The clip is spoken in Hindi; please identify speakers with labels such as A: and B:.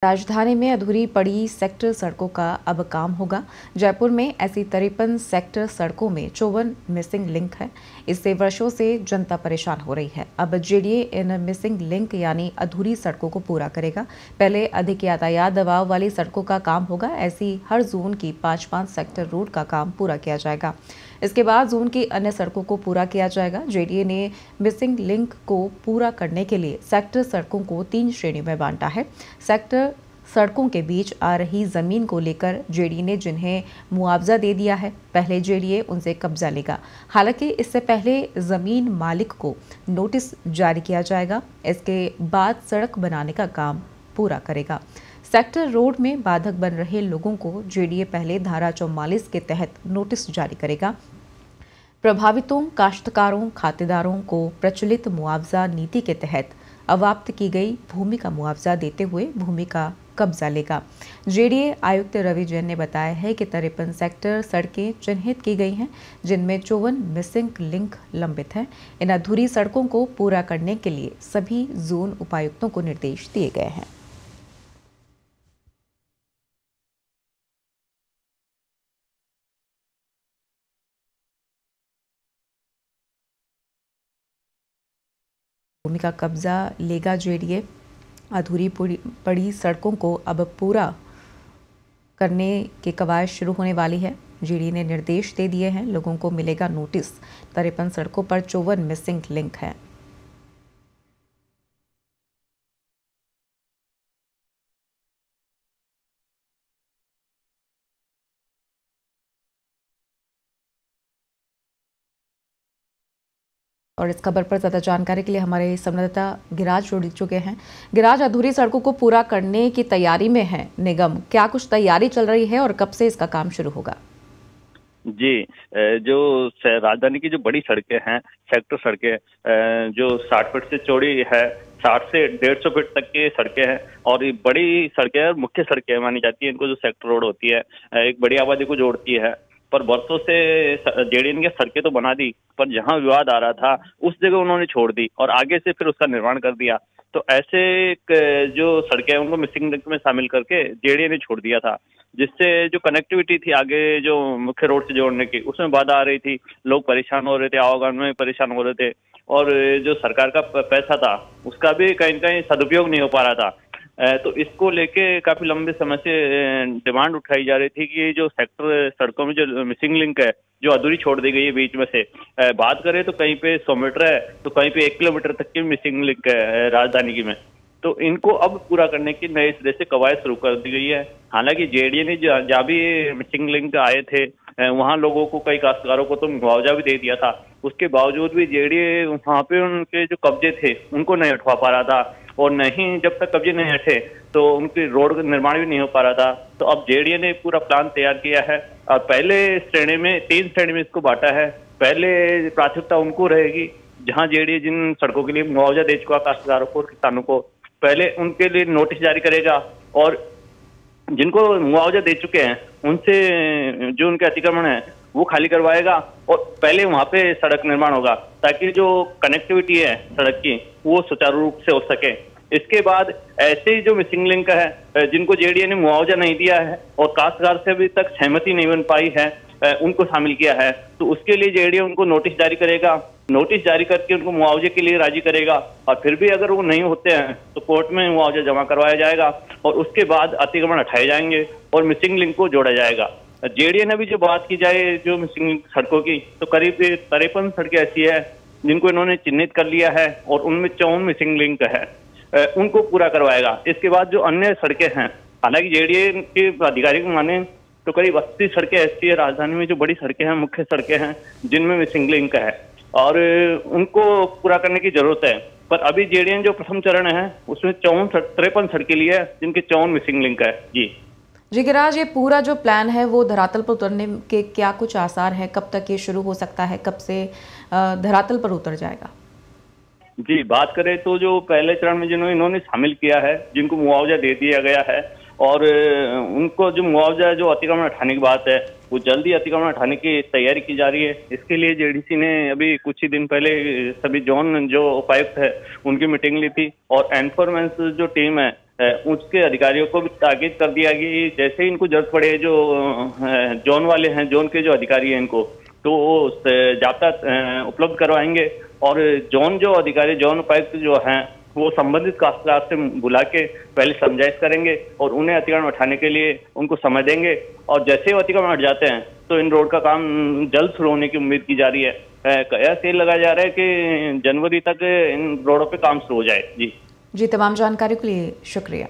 A: राजधानी में अधूरी पड़ी सेक्टर सड़कों का अब काम होगा। जयपुर में ऐसी 53 सेक्टर सड़कों में 54 मिसिंग लिंक है। इससे वर्षों से जनता परेशान हो रही है। अब जेडीए इन मिसिंग लिंक यानी अधूरी सड़कों को पूरा करेगा। पहले अधिक यातायात दबाव वाली सड़कों का काम होगा। ऐसी हर जोन की 5-5 सेक्टर रोड का काम पूरा किया जाएगा। इसके बाद जोन की अन्य सड़कों को पूरा किया जाएगा। जेडीए ने मिसिंग लिंक को पूरा करने के लिए सेक्टर सड़कों को 3 श्रेणी में बांटा है। सेक्टर सड़कों के बीच आ रही जमीन को लेकर जेडीए ने जिन्हें मुआवजा दे दिया है, पहले जेडीए उनसे कब्जा लेगा। हालांकि इससे पहले जमीन मालिक को नोटिस जारी किया जाएगा। इसके बाद सड़क बनाने का काम पूरा करेगा। सेक्टर रोड में बाधक बन रहे लोगों को जेडीए पहले धारा 44 के तहत नोटिस जारी करेगा। प्रभावितों, काश्तकारों, खातेदारों को प्रचलित मुआवजा नीति के तहत अवाप्त की गई भूमि का मुआवजा देते हुए भूमि का कब्जा लेगा। जेडीए आयुक्त रवि जैन ने बताया है कि 53 सेक्टर सड़कें चिन्हित की गई हैं, जिनमें 54 मिसिंग लिंक लंबित हैं। इन अधूरी सड़कों को पूरा करने के लिए सभी जोन उपायुक्तों को निर्देश दिए गए हैं। भूमि का कब्जा लेगा जेडीए। अधूरी पड़ी सड़कों को अब पूरा करने की कवायद शुरू होने वाली है। जेडीए ने निर्देश दे दिए हैं, लोगों को मिलेगा नोटिस। 53 सड़कों पर 54 मिसिंग लिंक है। और इस खबर पर ज़्यादा जानकारी के लिए हमारे संवाददाता गिराज जुड़ चुके हैं। गिराज, अधूरी सड़कों को पूरा करने की तैयारी में है निगम, क्या कुछ तैयारी चल रही है और कब से इसका काम शुरू होगा?
B: जी, जो राजधानी की जो बड़ी सड़कें हैं, सेक्टर सड़कें जो 60 फीट से चौड़ी है, 60 से 150 फीट तक की सड़कें हैं और ये बड़ी सड़कें और मुख्य सड़कें मानी जाती है। इनको जो सेक्टर रोड होती है, एक बड़ी आबादी को जोड़ती है। पर बरसों से जेडीए ने सड़कें तो बना दी, पर जहां विवाद आ रहा था उस जगह उन्होंने छोड़ दी और आगे से फिर उसका निर्माण कर दिया। तो ऐसे जो सड़कें हैं उनको मिसिंग लिंक में शामिल करके जेडीए ने छोड़ दिया था, जिससे जो कनेक्टिविटी थी आगे जो मुख्य रोड से जोड़ने की, उसमें बाधा आ रही थी। लोग परेशान हो रहे थे, आवागमन में परेशान हो रहे थे और जो सरकार का पैसा था उसका भी कहीं न कहीं सदुपयोग नहीं हो पा रहा था। तो इसको लेके काफी लंबे समय से डिमांड उठाई जा रही थी कि जो सेक्टर सड़कों में जो मिसिंग लिंक है, जो अधूरी छोड़ दी गई है बीच में से, बात करें तो कहीं पे 100 मीटर है तो कहीं पे 1 किलोमीटर तक की मिसिंग लिंक है राजधानी की में। तो इनको अब पूरा करने की नए सिरे से कवायद शुरू कर दी गई है। हालांकि जेडीए ने जहाँ भी मिसिंग लिंक आए थे वहां लोगों को, कई काश्तकारों को तो मुआवजा भी दे दिया था। उसके बावजूद भी जेडीए वहां पे उनके जो कब्जे थे उनको नहीं हटवा पा रहा था और नहीं, जब तक कब्जे नहीं हटे तो उनकी रोड का निर्माण भी नहीं हो पा रहा था। तो अब जेडीए ने पूरा प्लान तैयार किया है और पहले श्रेणी में 3 श्रेणी में इसको बांटा है। पहले प्राथमिकता उनको रहेगी जहां जेडीए जिन सड़कों के लिए मुआवजा दे चुका काश्तकारों को, किसानों को, पहले उनके लिए नोटिस जारी करेगा और जिनको मुआवजा दे चुके हैं उनसे जो उनके अतिक्रमण है वो खाली करवाएगा और पहले वहां पे सड़क निर्माण होगा ताकि जो कनेक्टिविटी है सड़क की वो सुचारू रूप से हो सके। इसके बाद ऐसे ही जो मिसिंग लिंक है जिनको जेडीए ने मुआवजा नहीं दिया है और काश्तकार से अभी तक सहमति नहीं बन पाई है, उनको शामिल किया है। तो उसके लिए जेडीए उनको नोटिस जारी करेगा, नोटिस जारी करके उनको मुआवजे के लिए राजी करेगा और फिर भी अगर वो नहीं होते हैं तो कोर्ट में मुआवजा जमा करवाया जाएगा और उसके बाद अतिक्रमण हटाए जाएंगे और मिसिंग लिंक को जोड़ा जाएगा। जेडीए ने भी जो बात की जाए जो मिसिंग सड़कों की, तो करीब 53 सड़कें ऐसी है जिनको इन्होंने चिन्हित कर लिया है और उनमें 54 मिसिंग लिंक है, उनको पूरा करवाएगा। इसके बाद जो अन्य सड़कें हैं, हालांकि जेडीए के अधिकारी को माने तो करीब 80 सड़कें ऐसी है राजधानी में जो बड़ी सड़कें हैं, मुख्य सड़कें हैं, जिनमें मिसिंग लिंक है और उनको पूरा करने की जरूरत है। पर अभी जेडीए ने जो प्रथम चरण है उसमें 53 सड़कें ली है जिनके 54 मिसिंग लिंक है। जी
A: गिराज, ये पूरा जो प्लान है वो धरातल पर उतरने के क्या कुछ आसार है? कब तक ये शुरू हो सकता है? कब से धरातल पर उतर जाएगा?
B: जी, बात करें तो जो पहले चरण में जिन्होंने इन्होंने शामिल किया है, जिनको मुआवजा दे दिया गया है और उनको जो मुआवजा जो अतिक्रमण हटाने की बात है वो जल्दी अतिक्रमण हटाने की तैयारी की जा रही है। इसके लिए जेडीसी ने अभी कुछ ही दिन पहले सभी जोन जो उपायुक्त है उनकी मीटिंग ली थी और एनफोर्समेंट जो टीम है उसके अधिकारियों को भी ताकीद कर दिया कि जैसे ही इनको जरूरत पड़े, जो जोन वाले हैं, जोन के जो अधिकारी हैं, इनको तो वो जाब्ता उपलब्ध करवाएंगे। और जोन जो अधिकारी, जोन उपायुक्त जो हैं, वो संबंधित काश्तकार से बुला के पहले समझाइश करेंगे और उन्हें अतिक्रमण हटाने के लिए उनको समय देंगे। और जैसे वो अतिक्रमण हट जाते हैं तो इन रोड का काम जल्द शुरू होने की उम्मीद की जा रही है। कयास ये लगाया जा रहा है कि जनवरी तक इन रोडों पे काम शुरू हो जाए। जी,
A: तमाम जानकारी के लिए शुक्रिया।